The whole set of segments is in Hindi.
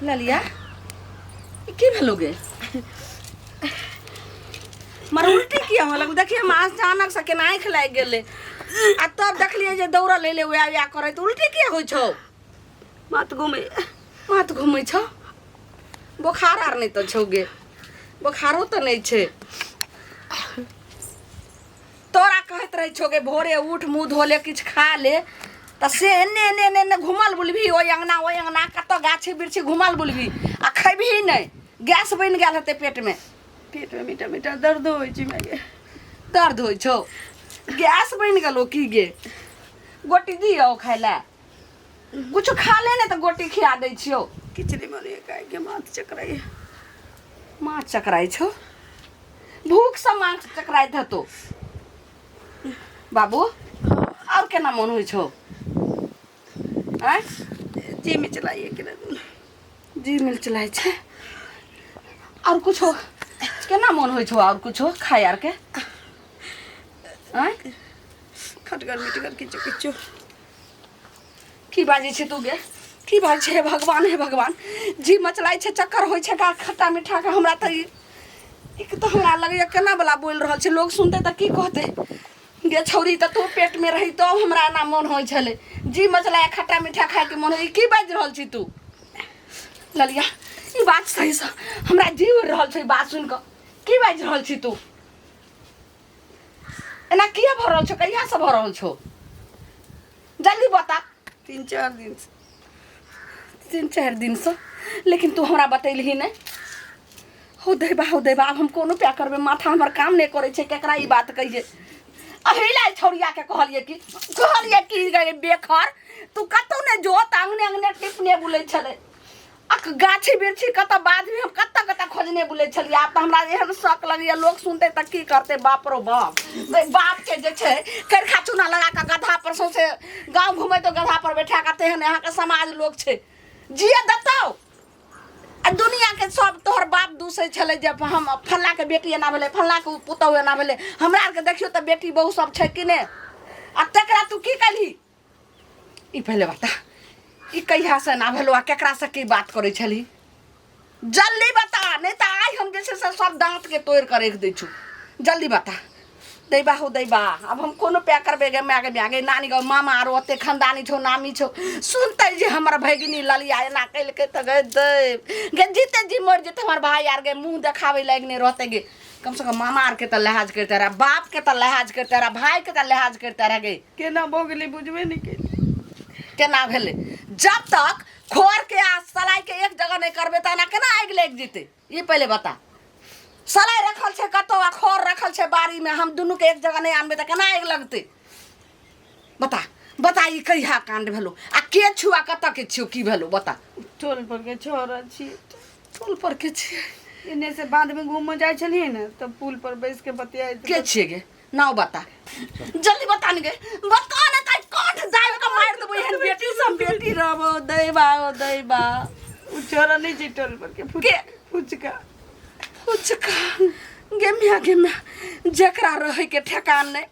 ललिया की भेलोगे मार उल्टी किया मतलब देखिए हम अचानक से केना आँख लाग गेले आ तब देखलिए जे दौड़ा ले आ करे तो उल्टी किया होइ छौ मत घूमे छौ बुखार आर नहीं तो छौगे बुखारो तो नहीं छे तोरा कहत रहे छौगे भोरे उठ मुँह धो ले किछ खा ले तो से एने घुमल बुलभी ओ अंगना कत गाछी बिरछी घुमल बुलभी आ खेबही नहीं गैस बन गया हेते पेट में मीठा मीठा दर्द हो दर्द हो छो गैस बन गलो की गे गोटी दियो खाय ला कुछ खा ले ने तो गोटी खिया दे छियो खिचड़ी बने के माथ चकराई छो भूख से माथ चकराई था तो बाबू और केना मन होइ छो हैं जी में चलाइए जी मिल चलाए छे और कुछ हो केना मन होइ छो और कुछ हो खाय यार के हैं खटगर मिटगर किचो की बाजे छे तू गे की बात छे भगवान हे भगवान जी मचलाई छे चक्कर होइ छे का खट्टा मीठा का हमरा त एक तो हमरा लगे केना वाला बोल रहल छे लोग सुनते त की कहते गे छौरी त तू पेट में रही तो हमरा ना मन होइ छले जी मचलाई खट्टा मीठा खाए के मन होइ की बाज रहल छी तू ललिया ई बात सही से हमरा जीव रहल छे बात सुन के की बाज रहल छी तू एना किया भ रहल छो कहिया से भ रहल छो जल्दी बता 3-4 दिन से लेकिन तू हमरा बतैलही नहीं हो देबा अब हम कोनो प्या करबे माथा हमर काम नहीं करे छे केकरा ई बात कहिए अहिला छौरिया के कहलिए कि गए बेखर तू कतौ ने जो अंगने टिपने बुले छले अक गाछी बिरछी कत बाद में हम कत खोजने बुले छलिए आप हमरा एहन शक लगिया लोग सुनते त की करते बाप रो बाप बाप के जे छे करखा चूना लगा के गधा पर से गांव घुमे तो गधा पर बैठा के तेहन यहाँ के समाज लोग छे जिया दताओ आ दुनिया के सब तोहर बाप दूसरे छले जब हम फल्ला के बेटी एना भेले फल्ला के पुतौ एना भेले हमरा आर के देखियो त बेटी बहु सब छे कि ने आ तकरा तू की कली ई पहले बता ई कहिया से ना भेलो आ केकरा से की बात करे छली जल्दी बता नहीं तो आज हम जैसे से सब दांत के तोड़ कर रख दे छु जल्दी बता दैबा हो दैबा अब हम कोनो प्या करबे गे मैं आगे नानी गो मामा आरो ओते खानदानी छो नामी छो सुनते जे हमर भगिनी ललिया एना कइल के त गे दे गे जीते जी मर जेते हमर भाई यार गे मुंह देखावे लगने रहते गे कम से कम मामा आर के त लिहाज करते रहा बाप के त लिहाज करते रहा भाई के त लिहाज करते रह गे केना भोगली बुझबे नहीं के केना भेले जब तक खोर के आ सलाई के एक जगह नहीं करबे त ना केना आग लग जेते ये पहले बता सलाई रखल छे कतो आ खोर रखल छे बारी में हम दोनों के एक जगह नहीं आनबे त केना आग लगते बता ई कहिया कांड भेलो आ के छुआ कत के छियो की भेलो बता टोल पर के छोरा छी टोल पर के छी इने से बाद में घूम जाय छलिए ना तो पुल पर बैठ के बतियाए के छिए गे नाउ बता जल्दी बता ने गे बता ने काई काट जाय के मार देबो एहन बेटी सब बेटी रहबो दैबा उ छोरा नहीं छी टोल पर के फुचका गेमिया जकरा रहे के ठेकान नहीं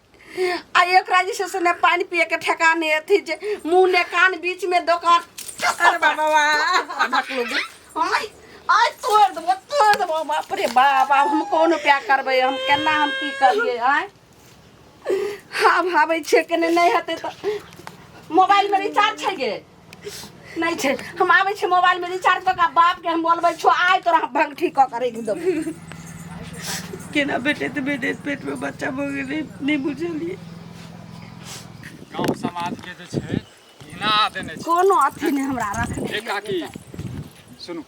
आ एकरा जैसे से ने पानी पिए के ठेकान नहीं अथी जे मुंह ने कान बीच में दुकान अरे बाबा ढक लोगे आई तोड़ दबो बाप रे बाप हम कोनो प्या करबे हम केना हम की करिए आय हाँ भावे छे के नहीं हते तो मोबाइल में रिचार्ज छे गे नहीं छे हम आवे छे मोबाइल में रिचार्ज का बाप के हम बोलबे छो आय तोरा भंग ठीक कर एकदम केना बेटे पेट में बच्चा भोगले नहीं बुझलिए गांव समाज के जे छे हिना देने छे कोनो अथी ने हमरा रखने ए काकी सुनु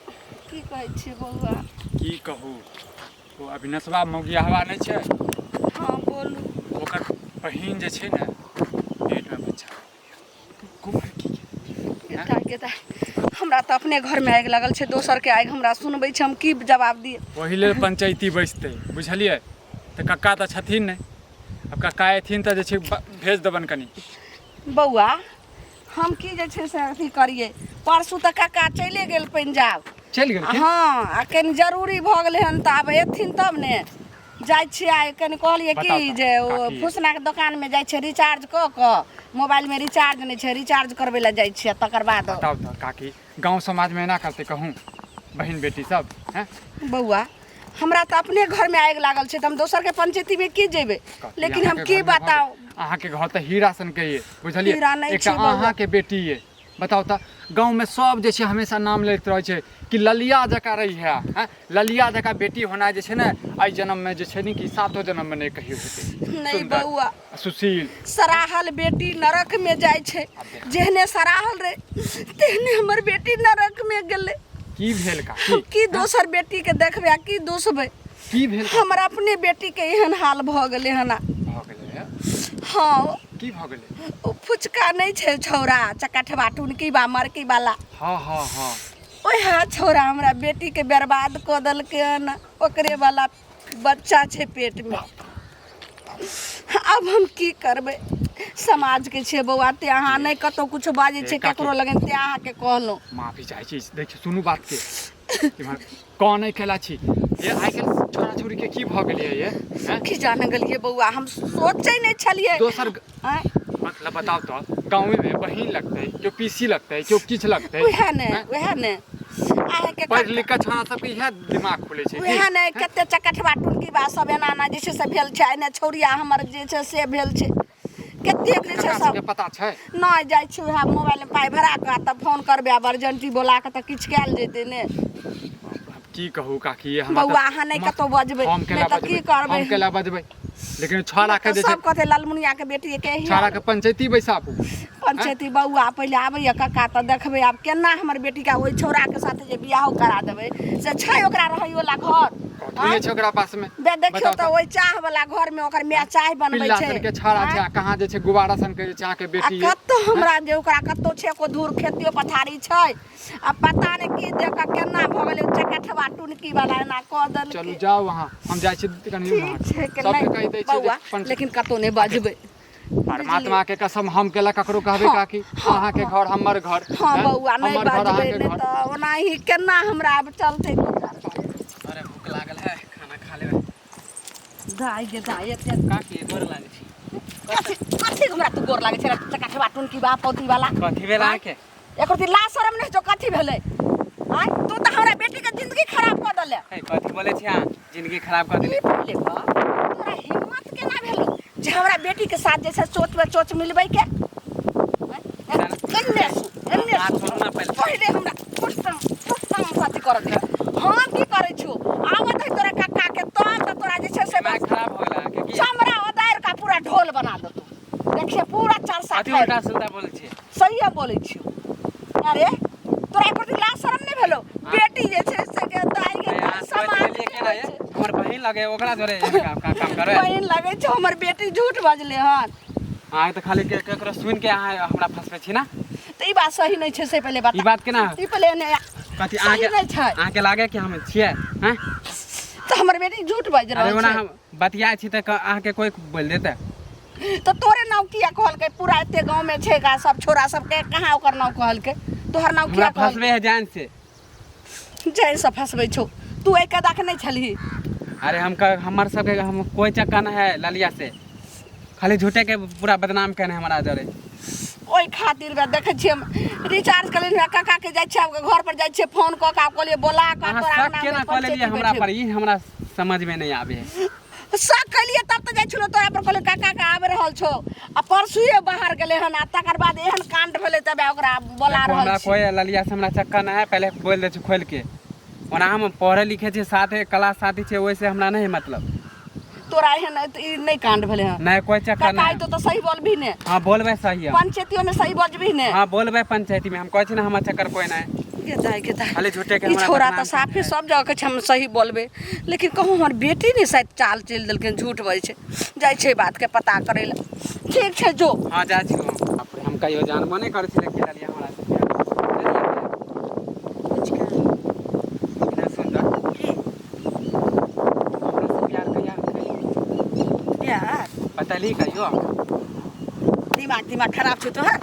की कहै छी बौआ की कहू ओ अभिनसवा मौगिया हवा नहीं छे हां बोलू ओकर बहिन जे छे ना पेट में बच्चा कुमार की के हमरा तो अपने घर में आग लगल छे दोसर के आग हमरा सुनबै छे हम की जवाब दिए पहिले पंचायती बैसते बुझलिए त कक्का त छथिन नहीं अब कक्का एथिन त जे छे भेज देबन कनी बौआ हम की जे छे से अथी करिए परसू त कक्का चले गेल पंजाब चल गेल हां आ कनी जरूरी भ गेलै हन त आब एथिन तब ने जाइ छियै कनि कहलियै बताउ कि तऽ, जे ओ काकी। फुसनाके दोकानमे जाइ छै रिचार्ज कऽ कऽ मोबाइलमे रिचार्ज नहि छै रिचार्ज करबै लए जाइ छियै तकर बाद बताओ तो काकी गांव समाज में ना करते कहूँ बहन बेटी सब हैं बौआ हमरा तऽ अपने घरमे आगि लागल छै तऽ हम दोसरके पंचायतीमे की जेबै काकी, लेकिन अहाँ हम के की घर में बताउ अहाँ के घर तो हीरा सन के ये बुझलिए हीरा नहीं एकटा छै बौआ। अहाँ के बेटी ये बताओ तो गांव में सब जे छै हमेशा नाम लैत रहे छै कि ललिया जका रही है हैं ललिया जका बेटी होना जे छै ने आई जन्म में जे छै ने कि सातो जन्म में नहीं कहियो हेतै नहीं सुंदर, बौआ सुशील सराहल बेटी नरक में जाइ छै जेहने सराहल रहे तेहने हमर बेटी नरक में गेलै की भेल हम काकी की दोसर बेटी के देखबै आ की दोसबै की भेल हमर अपने बेटी के एहन हाल भऽ गेलै हन भ गेलै है? हाँ की भ गेलै ओ फुचका नहीं छै छौरा चकठवा टुनकी बा मरकी वाला हाँ हाँ हाँ ओहे छौरा हमरा बेटी के बर्बाद कऽ देलकै हन ओकरे वाला बच्चा छै पेट में अब हम की करबै समाज के छै बौआ ते अहाँ नहीं कतौ कुछ बाजै छै ककरो लगन ते अहाँ के कहलहुँ माफी चाहे छी देखिए सुनू बात के इम्हर कौन नहीं खेला छी ये आइ काल्हि छोरा छोरी के की भ गेलिए ये हैं? की जाने गेलिए बौआ हम सोचै नहीं छलिए दोसर आँय? मतलब बताओ तो गाँव में बहिन लगते क्यों पीसी लगते क्यों किछ लगते उहे ने अहाँ के पढ़ लिख के छोरा सबके इहे दिमाग खुले छै की? उहे ने कते चकठवा टुनकी बा सब एना एना जे छै से भेल छै एने छौरिया हमर जे छै से भेल छै कतेक जे छै ककरा सब सबके पता छै नहीं जाइ छी उहे मोबाइल में पाइ भरा कऽ तब फोन करबै आब अर्जेंटी बोला कऽ तऽ किछु कयल जेतै ने की कहू काकी ये हमरा बौआ तऽ- अहाँ नहीं कतौ बजबै हम केला नहीं तऽ की बजबै करबै हम केला बजबै लेकिन छोरा के जे छै सब कहते लालमुनिया के बेटी के ही छोरा के पंचायती बैसाबू पंचायती बौआ पहिले आबैया कक्का तऽ देखबै आब केना हमर बेटी के ओहि छौरा के साथे जे बियाह करा देबै से छै ओकरा रहै वाला घर कथी छै ओकरा पास में बे देखियो बताउ तऽ ओहि चाह वाला घर में ओकर माय चाय बनबै पिल्ला छै सन के छोरा छै आ कहाँ जे छै गुबारा सन के जे छै अहाँ के आ बेटी ये कतौ हमरा जे ओकरा कतौ छै को दूर खेतियो पथारी छै आ पता नहीं की देख के केना भ गेलै चकठवा टुनकी वाला एना कऽ चलू देलकै जाओ वहाँ हम जाइ छी कनी ठीक छै कि सबके कहि नहीं दै छियै बौआ जे लेकिन कतौ नहीं बजबै परमात्मा के कसम हम केला ककरो कहबे हाँ, काकी अहाँ के घर हमर घर हाँ हैं? बौआ नहीं हमर घर बजबै अहाँ के नहीं घर तऽ ओनाही केना हमरा अब चलतै अरे भूख लागल है खाना खा लेबै दाइ गे दाइ एते काकी गोर लागै छी कथी हमरा तू गोर लागै छै चकठवा टुनकी बा पौती वाला कथी भेल अहाँके एको दिन लाज शरम नहीं जो कथी भेलै आय तू तऽ हमरा बेटी के जिंदगी खराब कऽ देले है कथी बोलै छी अहाँ जिंदगी खराब कर देली बोले बा तोरा हिम्मत केना भेलो जे हमरा बेटी के साथ जे छै चोच पे चोच मिलबै के एन्ने बात सुनू ना पहिले पहिले हमरा पुष्टम साथी करत है हाँ की करै छु आबत है तोरा कक्का के तब तऽ तोरा जे छै से दिमाग खराब हो गेल अहाँके की चमड़ा उतार का पूरा ढोल बना दो तू देखिए पूरा चरसा कथी उल्टा सुल्टा बोलै छी सही बोलै छियो अरे तोरा एको दिन लाज शरम नहीं भेलो बेटी जे छै से के दाइ के अहाँ समाज सोच लेलिए केना ये हमर बहिन लगे ओकरा जोरे काम करे बहिन लगे छै हमर बेटी झूठ बजले हन अहाँ तऽ खाली केकरो सुनि के अहाँ हमरा फंसबै छी ना तऽ ई बात सही नहीं छै से पहले बता ई बात केना ई पहले ने कथी सही नहीं अहाँके छै अहाँके लागे कि हम छियै हैं तो हमर बेटी झूठ बाज अरे रहल ओना छै हम बतियाइ छी तऽ अहाँके कोई बोल देतै तो तोरे नाम किया कहलकै पूरा एते गांव में छै का सब छोरा सब के कहाँ ओकर नाम कहलकै तोहर नाम हमरा किया कहल फंसबे है जान से जैन से फसबै छौ तू एक कदा के नहीं छलही अरे हमर सबके हम कोई चक्का नहीं है ललिया से खाली झूठे के पूरा बदनाम कहने हमारा जरे ओई खातिर बे देखे छियै हम रिचार्ज कर लेलियै काका के जाय छियै घर पर जाय छियै फोन कऽ के कहलियै बोला का अहाँ तोरा शक नाम केना कऽ लेलिए हमरा पर ई हमरा समझ में नहीं आवे है शक कलिए तब तऽ जाय छलो तोरा पर कहलियै काका के आबि रहल छौ आ परसुए बाहर गेलै हन आ तकर बाद एहन कांड भेलै तबे ओकरा बोला देखो, रहल हमरा छी कोई ललिया से हमरा चक्का नहीं है पहले बोल दे छी खोल के ओना हम पढ़े लिखे छी साथे क्लास साथी छे वैसे हमरा नहीं मतलब तोरा एहन ई नहीं कांड भेलै हन नहीं कोई चक्का काका नहीं तो सही बोलबी ने हाँ बोलबे सही है पंचायतियों में सही बजबी ने हाँ बोलबे पंचायती में हम कहै छी ना हमर चक्कर कोई नहीं गेदाय खाली झूठे के ई हमरा छोरा बदनाम तऽ साफे करने है। सब जगह के छै हम सही बोलबे लेकिन कहूँ हमर बेटी ने शायद चाल चलि देलखिन झूठ बजै छै जाइ छै बात के पता करे ला ठीक छै जो हाँ जा छी हम कहियो जानबो नहीं करै छी लेकिन ललिया हमरा से इतना सुंदर हमरा से प्यार कहिया यार बतली कहियो दिमाग खराब छै तोहर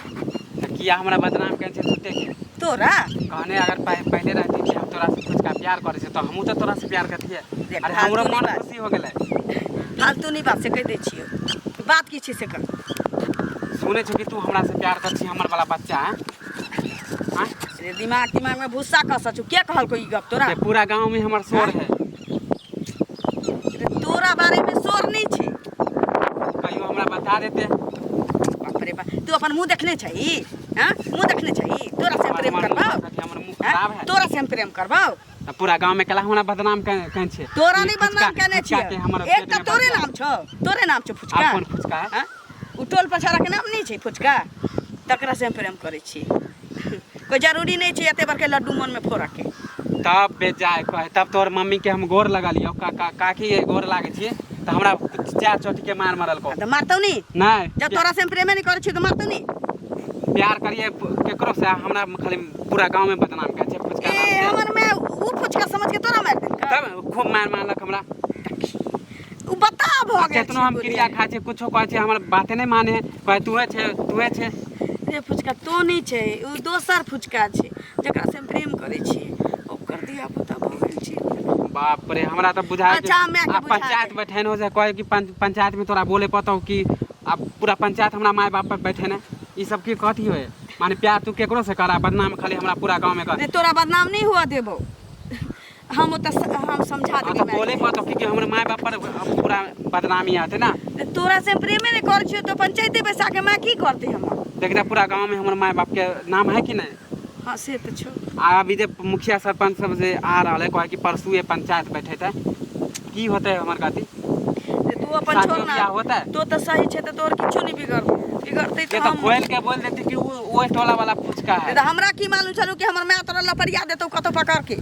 किया हमरा बदनाम कहै छै झूठे के तोरा कहने अगर पहले रहती कि हम तोरा से कुछ का प्यार करे छै तो हमहू तो तोरा से प्यार करतिए देख अरे हमरो फालतू मन नहीं खुशी हो गेलै बात फालतू नहीं बात से कह दे छियो बात की छी से कर सुनै छौ कि तू हमरा से प्यार कर छी हमर वाला बच्चा है हां रे दिमाग में भूसा कस छु के कहल को ई गप तोरा के पूरा गांव में हमर शोर है रे तोरा बारे में शोर नहीं छी कहियो हमरा बता देते बाप रे बाप तू अपन मुंह देखने छही हां मुंह देखने छही तोरा से हम प्रेम करबौ हमर मुंह खराब है तोरा से हम प्रेम करबौ पूरा गांव में कला हमरा बदनाम कन छे तोरा नहीं बदनाम कहने छियै एक त तोरे नाम छौ फुचका अपन फुचका है हां उ टोल पछाड़ा के नाम नहीं छै फुचका तकरा से हम प्रेम करै छी कोई जरूरी नहीं छै एते बड़के लड्डू मन में फोड़ा के तब बेजाय कहे तब तोर मम्मी के हम गोर लगा लियो काकी गोर लागे छी त हमरा चार चोटी के मार मारल को त मारतौ नहीं नहीं जब तोरा से हम प्रेम नहीं करै छी त मारतौ नहीं प्यार करिए केकरो से हमरा खाली पूरा गांव में बदनाम कर छे फुचका नाम ए से हमर में उ फुचका समझ के तोरा मार देलका तब खूब मार मारलक हमरा उ बता भ गेल केतनो हम क्रिया खा छे कुछो कहै छे हमर बाते नहीं माने कहे तूहे छे रे फुचका तो नहीं छै उ दोसर फुचका छै जकरा से हम प्रेम करै छी ओकर दिया पता भ गेल छी बाप रे हमरा तो बुझा अच्छा, मैं के बुझा पंचायत दे। बैठेन हो जाए कहे कि पंचायत में तोरा बोले पता कि अब पूरा पंचायत हमरा माय बाप पर बैठे ने ई सब की कथी होए माने प्यार तू केकरो से करा बदनाम खाली हमरा पूरा गांव में कर रे तोरा बदनाम नहीं हुआ देबो हम समझा हाँ, देबो तो बोले पता कि हमरे माय बाप पर पूरा बदनामी आते ना तोरा से प्रेमे नहीं कर छियो तो पंचायते बैसा के मैं की करते हम देखना पूरा गांव में हमर माय बाप के नाम है कि नहीं हां से तो छो अभी जे मुखिया सरपंच सब से आ रहा है कहे कि परसू ये पंचायत बैठे थे की होते हमर गाती तू अपन शादी छोड़ ना ब्याह होता है तो सही छे तो तोर किछो नहीं बिगड़ते ये तो तो हम खोल के बोल देती कि वो टोला वाला फुचका है तो हमरा की मालूम चलू कि हमर मैं तोरा लपरिया देतो कतो पकड़ के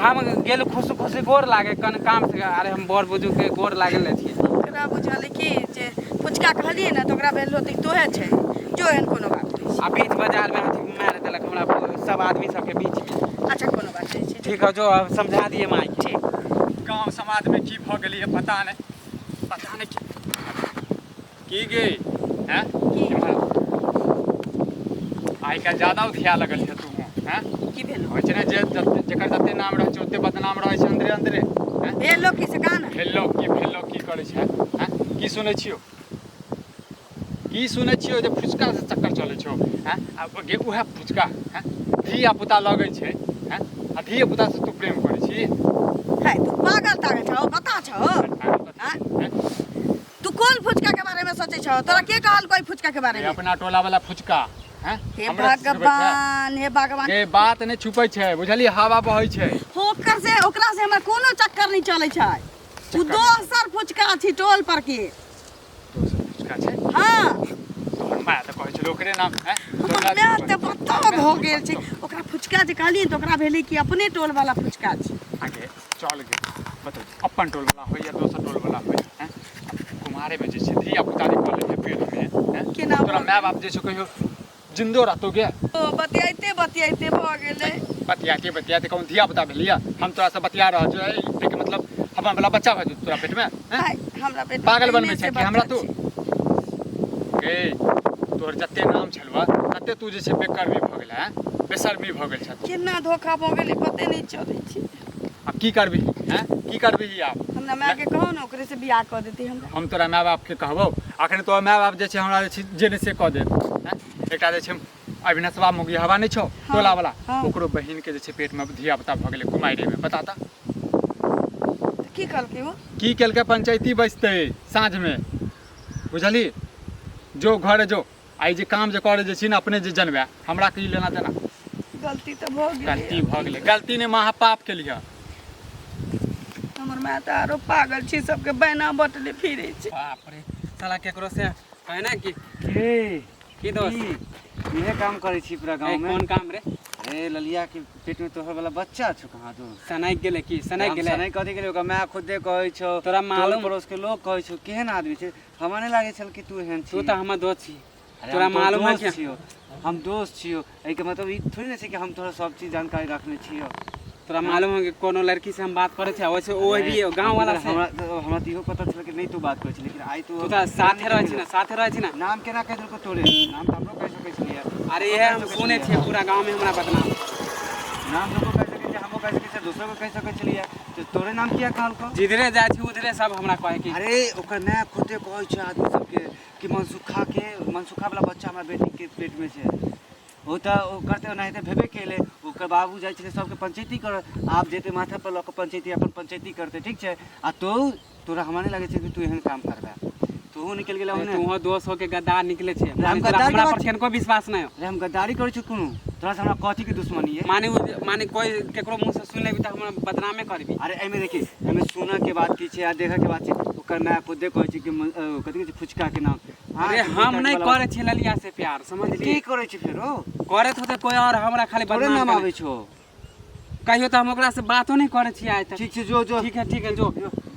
हम गेल खुश खुशी गोर लागे कन काम से अरे हम बड़ बुजुर्ग के गोर लागल रही ओकरा बुझल कि जे फुचका कहलिए ना तो ओकरा भेल होते तोहे छै जो एहन कोनो बात नहीं आ बीच बाजार में अथी मार देलक हमरा सब आदमी सबके बीच में अच्छा कोनो बात नहीं छै ठीक है जो अब समझा दिए माई ठीक गांव समाज में की भ गेली है पता नहीं की गे हैं आई काल्हि ज्यादा उठिया लगल है तू हैं की भेल होइ छै ने जे जकर जते नाम रहै छै ओते बदनाम रहै छै अंदरे हैं भेल लोग की से कान भेलो की करै छै हैं की सुनै छियो जे फुचका से चक्कर चलै छौ हैं आ गे उहे फुचका हैं धिया पुता लगै छै हैं आ धिया पुता से तू प्रेम करै छी है तू पागल तागल छौ बता छौ हैं? तू कोन फुचका के बारे में सोचे छौ तोरा के कहल कोई फुचका के बारे ये में अपना टोला वाला फुचका हैं हे हमरा से छुपै छै। भगवान के बात नहीं छुपै छै बुझली हवा बहै छै होकर से ओकरा से हमरा कोनो चक्कर नहीं चले छै तू दोसर फुचका छी टोल पर के दोसर फुचका छै हां तोहर माय तऽ कहै छै ओकरे नाम हैं हमरा ते पता भ गेल छै ओकरा फुचका जे कहलिए त ओकरा भेलै कि अपने टोल वाला फुचका छै आगे चल गे बता अपन टोल वाला होय या दोसर टोल वाला होय हैं कुमारे में जे छै धिया पुता जे कॉलेज में पेट में हैं के नाम तोरा माय बाप जे छै कहियो जिंदो रहतो गे ओ बतियाइते भ गेलै बतियाते कौन धिया पुता भेलिया हम तोरा से बतिया रहल छै एके मतलब हमर वाला बच्चा भऽ जेतौ तोरा पेट में हैं हाय हमरा पेट पागल बनबै छै कि हमरा तू गे तोर जते नाम छलवा तते तू जे छै बेकर्मी भऽ गेल हैं बेशर्मी भऽ गेल छ केना धोखा भ गेलै पते नहीं चलै छै अब की करबी हैं की करबी आब हमरा माय के कहू ना ओकरे से बियाह क देती हमरा हम तोरा माय बाप के कहबो अखन तोरा माय बाप जे छै हमरा जे छै जे से कऽ देत हैं एकटा जे छै अविनाशवा मुगी हवा नहीं छौ टोला वाला हाँ। ओकरो बहिन के जे छै पेट में धिया पुता भऽ गेलै कुमारि में बता ता की कहलकै वो की केलकै पंचायती बैसते साँझ में बुझली जो घर जो आई जे काम जे करे जे छी ने अपने जे जनबे हमरा की लेना देना गलती तो भ गेलै गलती भऽ गेलै गलती ने महापाप के लिए हमर माय त आरो पागल छी सबके बहना बटले फिरे छै बाप रे साला केकरो से कहे ना कि की दोस्त इहे काम करे छी पूरा गांव में कौन काम रे ए ललिया के पेट में तोहर वाला बच्चा छौ कहां तू सनाइक गेले की सनाइक गेले नहीं कथी गेले ओकर माय खुदे कहै छौ तोरा मालूम पड़ोस के लोग कहै छौ केहन आदमी छै हमरा नहीं लागे छल कि तू एहन छी तू तो हमर दोस्त छी अरे तोरा हम तोहर मालूम है दोस्त क्या छियौ हम दोस्त छियौ एहि के मतलब ई थोड़ी ना छै कि हम तोरा सब चीज जानकारी रखने छियौ तोरा मालूम है कि कोनो लड़की से हम बात करे छै वैसे ओ भी गांव वाला से हमरा तो इहो पता छल कि नहीं तू बात करै छी लेकिन आई तू तो साथे रहै छी ना नाम केना कह देलको तोरे नाम तो हमरो कह सकै छी यार अरे ये हम सुने छियै पूरा गांव में हमरा बदनाम नाम लोगों कह सकै छी हमो कह सकै छी दूसरो को कह सकै छी तो तोरे नाम किया कहल को जिधरे जाइ छी उधरे सब हमरा कहे कि अरे ओकर मैं खुदे कहै छै आदमी सबके कि मनसुखा वाला बच्चा हमरा बेटी के पेट में छै ओ त ओ करते नहीं त भेबे केले ओकर बाबू जाइ छले सबके पंचायती कर आप जेते माथा पर लक पंचायती अपन पंचायती करते ठीक छै आ तोरा हमरा नहीं लगे छै कि तू एहन काम करबा तू निकल गेला ओने तू दोस्त हो के गद्दार निकले छे हम गद्दार हमरा केना पर केनको विश्वास नहीं हो अरे हम गद्दारी करै छी कोनो तोरा से हमरा कथी के दुश्मनी है माने कोई केकरो मुंह से सुन लेबी त हमरा बदनामे करबी अरे एमे देखी एमे सुना के बात की छै आ देखा के बात छै ओकर मैं खुदे कहै छी कि कथी के फुचका के नाम अरे हम नहीं करे छी ललिया से प्यार समझ की ली करै छी फेरो करे होते कोई और हमरा खाली तोरे बदनाम नाम करे। आबै छौ कहियो तो हम ओकरा से बातो नहीं करे छी आज तक ठीक छै जो ठीक है जो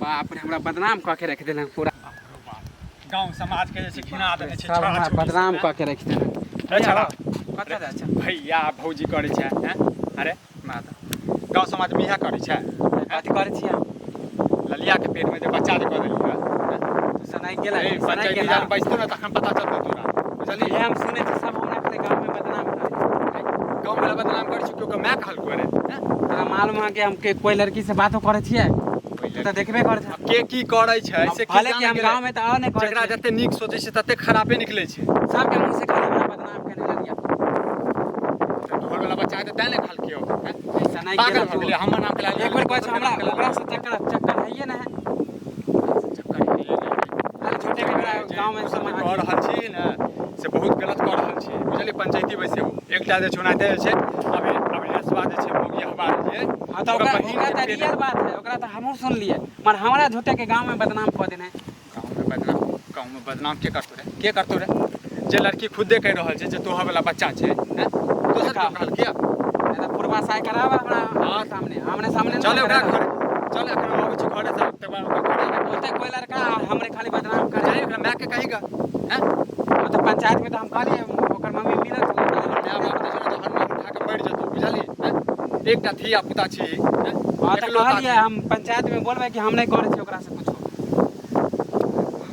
बाप रे हमरा बदनाम क के रख देलन पूरा गांव समाज के जैसे खिना देने छै सब हमरा बदनाम क के रख देलन छड़ा कतऽ जाइ छै भैया भौजी करै छै हैं अरे माता गांव समाज में इहा करै छै कथी करे छी हम ललिया के पेट में जे बच्चा जे कऽ देलियै तू से नहीं गेला ए पंचायती जान बैसतो ना तखन पता चलतौ तोरा बुझली ये हम सुने छी सब हमरा खाली गांव में बदनाम करे गांव में बदनाम करै छी क्यों मैं कहल करे हैं तोरा मालूम है कि हम के कोई लड़की से बातो करे छियै तू तो देखबे करे छै के की करै छै से की भले कि हम गांव में तो और नहीं करे जकरा जते नीक सोचै छै तते खराबे निकलै छै सबके मुंह से खाली हमरा बदनाम करने लगिया ढोल वाला बच्चा है तो तैने खल कियो हैं ऐसा नहीं पागल गेला हो गेलै हमर नाम के लाल एक बार कहै छै हमरा ओकरा से चक्कर है ना अरे छोटे के गांव में सब समझ कह रहल छी ने से बहुत गलत कह रहल छी बुझलिए पंचायती बैसे एकटा जे चुनाते छै अभी एसवा जे छै भोगिया हमार जे हां तो ओकरा तो रियल बात है ओकरा तो हमहू सुन लिए पर हमरा झूठे के गांव में बदनाम कर देने गांव में बदनाम के करतो रे जे लड़की खुदे कह रहल छै जे तोहर वाला बच्चा छै हैं दोसर का कहल किया तो पूर्वा साय करावा हमरा हां सामने सामने चल ओकरा घर चल एकरा आबै छी घरे से तब ओकरा घर बोलते कोई लड़का हमरे खाली बदनाम कर जाए ओकरा माय के कहिगा हैं तो पंचायत में तो हम कहलिए ओकर मम्मी मिलत माय बाप तो सुनो तो हनुमान उठा के बैठ जतो बुझली हैं एकटा धिया पुता छी हैं हां तो कहलिए हम पंचायत में बोलबे कि हम नहीं करे छी ओकरा से कुछ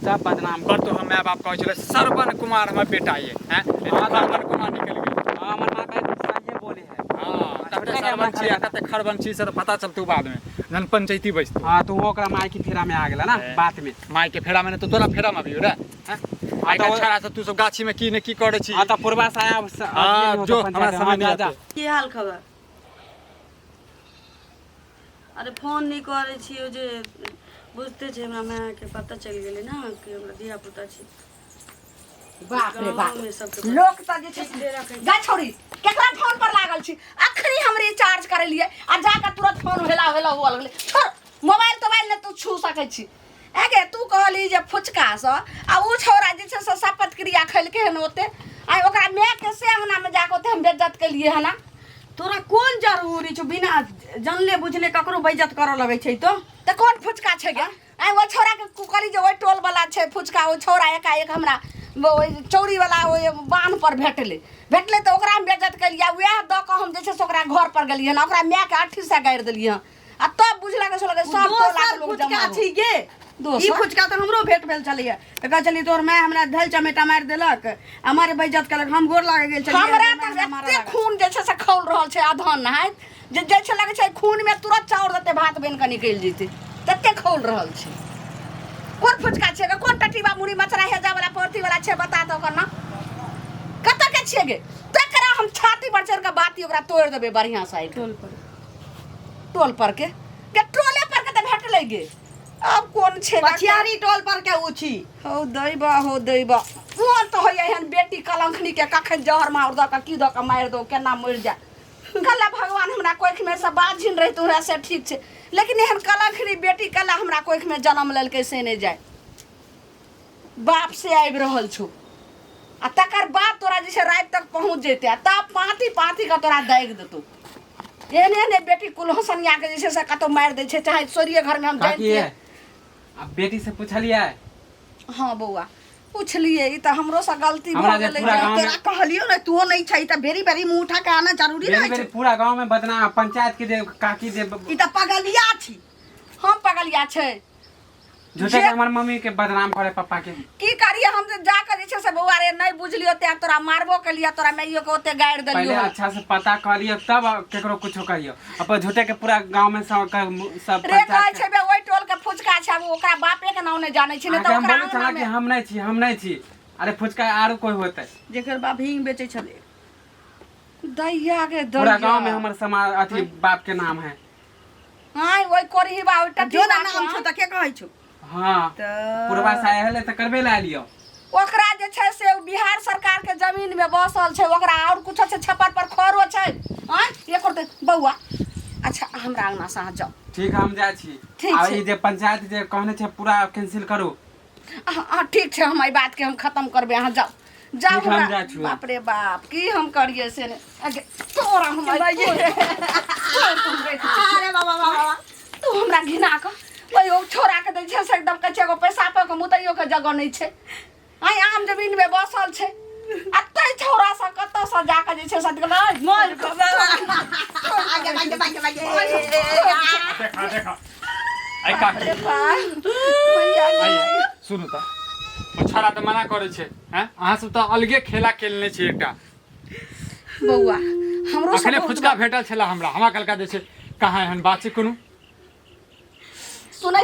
सब बदनाम पर तो हम माय बाप कहै छले श्रवण कुमार हमर बेटा ये हैं श्रवण कुमार निकल गेल हमर मां के सही बोले है हां तते श्रवण छी तते खरबन छी से तो पता चलतौ बाद में जन पंचायती बैसतो हां तू ओकरा माय की फेरा में आ गेला ना बात में माय के फेरा में तो तोरा फेरा में अबियो रे हैं आइ का छड़ा से तू सब गाछी में की ने की करे छी हां तो पूर्वा साया हां जो हमरा समय नहीं आता की हाल खबर अरे फोन नहीं करे छियो जे बुझते छै हमरा माय के पता चल गेलै ना कि हमरा धिया पुता छै बाप रे बाप गाँव में सबके लोक त जे छै जा छोड़ी केकरा फोन पर लागल छी अखनी हम रिचार्ज करे लिए आ जाके तुरंत फोन हेला हुआ लगले छोड़ मोबाइल ने तू छू सकै छी एगे तू कहली जे फुचका स आ उ छोरा जे छै से शपथ क्रिया खैलके हन ओते आ ओकरा माय के सेमना में जाके ओते हम बेइज्जत के लिए है ना तोरा कोन जरूरी छौ बिना जानले बुझले ककरो बेइज्जत करऽ लगै छै तो त कोन फुचका छै गे आ ओ छोरा के कुकरी जे ओइ टोल वाला छै फुचका ओ छोरा एकाएक हमरा चौड़ी वाला ओ बांध पर भेटले त ओकरा हम बेइज्जत कलिया वएह द के हम जे छै से ओकरा घर पर गेलिए ना ओकरा माय के अठी से गाड़ि देलिए आ तब बुझला के सब टोला के लोग जमा फुचका छी गे दोसर? ई फुचका तो हमरो भेट भेल छलिए त कह चली तोर माय हमरा धैल चमेटा मार देलक हमारे बेइज्जत कलक हम गोर लागे गेल छलिए हमरा त एते खून जे छै से खौल रहल छै अधन नहाय जे जे छै लगे छै खून में तुरंत चाउर देते भात बन के निकल जेते तते खौल रहल छै कोन फुचका छै गे कोन टटीबा मुड़ी मचरा हेजा वाला पोती वाला छै बता दो ओकर ना कत के छिए गे तकरा हम छाती पर चढ़ के बाती ओकरा तोड़ देबे बढ़िया साइड टोल पर के टोले पर के त भेटले गे अब कोन छै पछियारी टोल पर के उछी हो दैबा कोन तो होय एहन बेटी कलंखनी के कखन जहर मार द के की द के मार दो केना मर जा कल्ला भगवान हमरा कोख में से बाझिन रहितो रहे से ठीक छै लेकिन एहन कलंखनी बेटी कल्ला हमरा कोख में जन्म लेलकै से नहीं जाय बाप से आबि रहल छौ आ तकर बाद तोरा जे छै रात तक पहुंच जेते आ तब पाती के तोरा दागि देतौ एहने बेटी कुलहसनिया के जे छै से कतौ मार दै छै चाहे सोरिये घर में हम काकी जाइए अब बेटी से पूछलिए हाँ बउआ पूछलिए ई त हमरो से गलती हमरा भ जे गेलै पूरा गाँव में- तोरा कहलियो ना तू नहीं छै त बेरी बेरी मुंह उठा के आना जरूरी मेरी नहीं मेरी छै पूरा गांव में बदनाम पंचायत के जे काकी जे ई त पगलिया छी हम पगलिया छै झूठे के हमार मम्मी के बदनाम करे पापा के। की करिए हम जे जाकर जे छै से बौआ रे नहीं बुझलियो ते तोरा मारबो के लिए तोरा मैयो के ओते गाड़ पहले देलियो। अच्छा से पता करियो तब केकरो कुछो कहियो। अपन झूठे के पूरा गांव में सब रे कहै पंचायत छै बे ओइ टोल के फुचका छै ओकरा बापे के नाम नहीं जानै छै ने त हम ओकरा बोले चला कि हम नहीं छी। अरे फुचका आरो कोई होते जेकर बाप हिंग बेचै छले। दैया के दैया पूरा गांव में हमर समाज अथी बाप के नाम है। हां ओइ कोरी बा ओइ जो ना नाम छौ त के कहै छौ? हाँ पूर्वा से हेले त करबे ला लियो। ओकरा जे छै से बिहार सरकार के जमीन में बसल छै ओकरा और कुछ छै छप्पर पर खरो छै। हां ये करते बौआ अच्छा हमरा अंगना से आ जाओ। ठीक हम जाय छी। ठीक आ छै। ई जे पंचायत जे कहने छै पूरा कैंसिल करू। हां ठीक छै हम ई बात के हम खत्म करबे अहाँ जाओ जाओ। ठीक, हम हमरा- जाइ छी। बाप रे बाप की हम करिए से ने आगे तोरा हम अरे बाबा बाबा तू हमरा घिना क ओइ ओ छोरा के दै छै से एकदम कच्चे गो पैसा पे के मुतैयो के जगह नहीं छै। आई आम जमीन में बसल छै आ तै छोरा सा कत से जाके जे छै से गेलै मोल आगे देखा देखा आई का अरे बाप मैया आई सुनु त ओ छोरा त मना करे छै हैं अहाँ सब त अलगे खेला खेलने छी एकटा। बौआ हमरो सब अखने फुचका भेटल छला हमरा कहलका जे छै कहाँ एहन बात छै कोनो। सुनै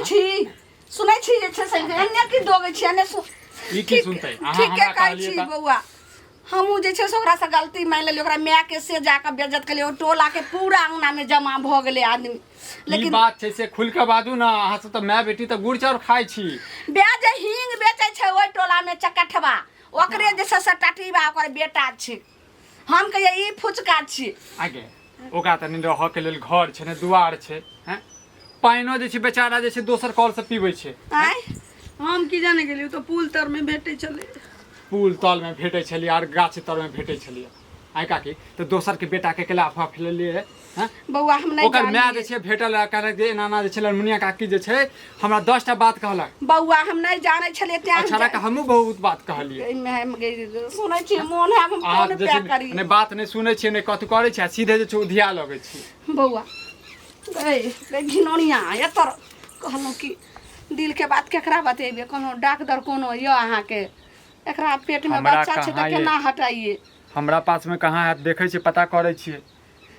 छी जे छै से एने की दोगे छी एने ई की सुनतै अहाँ ठीक हमरा के कहै कहलिए छी त बौआ हमहू जे छै से ओकरा से गलती मान लेलिए ओकरा माय के से जाके बेइज्जत केलिए टोला के पूरा अंगना में जमा भ गेलै आदमी। ई लेकिन बात छै से खुल के बाजू ना अहाँ सब त माय बेटी त गुड़ चाउर खाइ छी। ब्याज हींग बेचै छै ओइ टोला में चकठवा ओकरे जे छै से टाटीबा ओकर बेटा छै। हम कहिए ई फुचका छी। आगे ओकरा त नहीं रह के लेल घर छै ने दुआर छै हैं पाइनो जे छै बेचारा जे छै दोसर कॉल से पीबै छै। आय हम की जाने गेलियो तो पुल तर में भेटै छले। पुल तल में भेटै छलिए और गाछ तर में भेटै छलिए। आइ काकी त दोसर के बेटा के केला अफवाह फैललिए हैं बौआ हम नहीं ओकर माय जानिए। जे छै भेटल कहलक जे नाना जे छलन मुनिया काकी जे छै हमरा 10 टा बात कहलक। बौआ हम नहीं जाने छलिए त्या अच्छा का हमहू बहुत बात कहलिए। सुनै छी मोन है हम आ कोन जे प्यार छै करी ने बात नहीं सुनै छियै ने कथु करै छै आ सीधे जे छै उधिया लगै छी। बौआ ए घिनौनिया एतर कहलहुँ कि दिल के बात केकरा बतेबे कोनो डॉक्टर कोनो यो अहाँ के एकरा पेट में हमरा बच्चा छै त कहाँ ये? केना हटाइए हमरा पास में कहाँ है देखै छी पता करै छियै।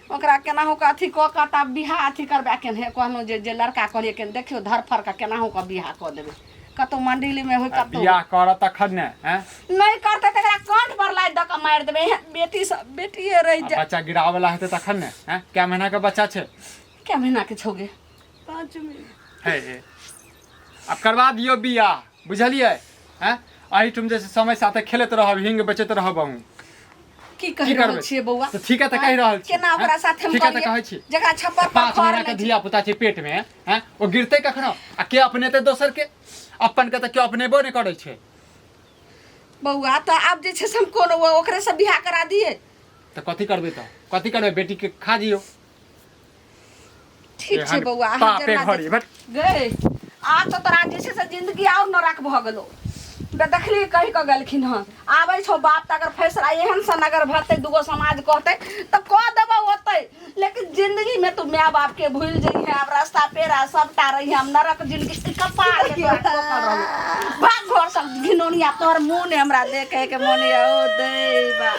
ओकरा केनाहू के अथी क के तब बियाह अथी करबा केने कहलहुँ जे लड़का कहलिए के देखियो धरफर के केनाहू के बियाह क देबै कतौ मंडिली में होय कतौ बियाह कर तखन ने हैं नहीं करते त एकरा कांठ पर लाइ द के मार देबै बेटी सब बेटिए रह आ जा। बच्चा गिरावे वाला हेतै तखन ने हैं क्या महीना के बच्चा छै क्या महीना के छोगे 5 में है अब करवा दियो बियाह बुझलिए हैं अही तुम जैसे समय साथे खेलत रहब हिंग बेचत रहब हम की की कहि रहल करबै? छियै बौआ तो ठीक है त कहि रहल छी केना ओकरा साथे हम ठीक है त करिए? कहै छी जकरा छप्पर पर 5 महीना खर के ले धिया पुता छै पेट में हैं वो गिरते कखनो आ के अपनेते दोसर के अपन के त के अपनेबो नहीं करै छै। बौआ तो आप जे छै से हम कोनो ओकरे से बियाह करा दिए। त कथी करबै त कथी करबै बेटी के खा दियो। ठीक छै एहन बौआ हम पापे जेना घड़ी बट गए आ तो तोरा जे छै से जिंदगी और नरक भ गेलो बे देखली कहि क गेलखिन हँ आबै छौ बाप त अगर फैसला एहन सन अगर भतै दूगो समाज कहतै त क देबो ओतै लेकिन जिंदगी में तू माय बाप के भूल जइहे अब रास्ता पेरा सबटा रही हम नरक जिंदगी कपार के तोरा ठोकर रहू भाग घर सब घिनौनिया तोहर मुंह ने हमरा देखे के मोन ओ दैबा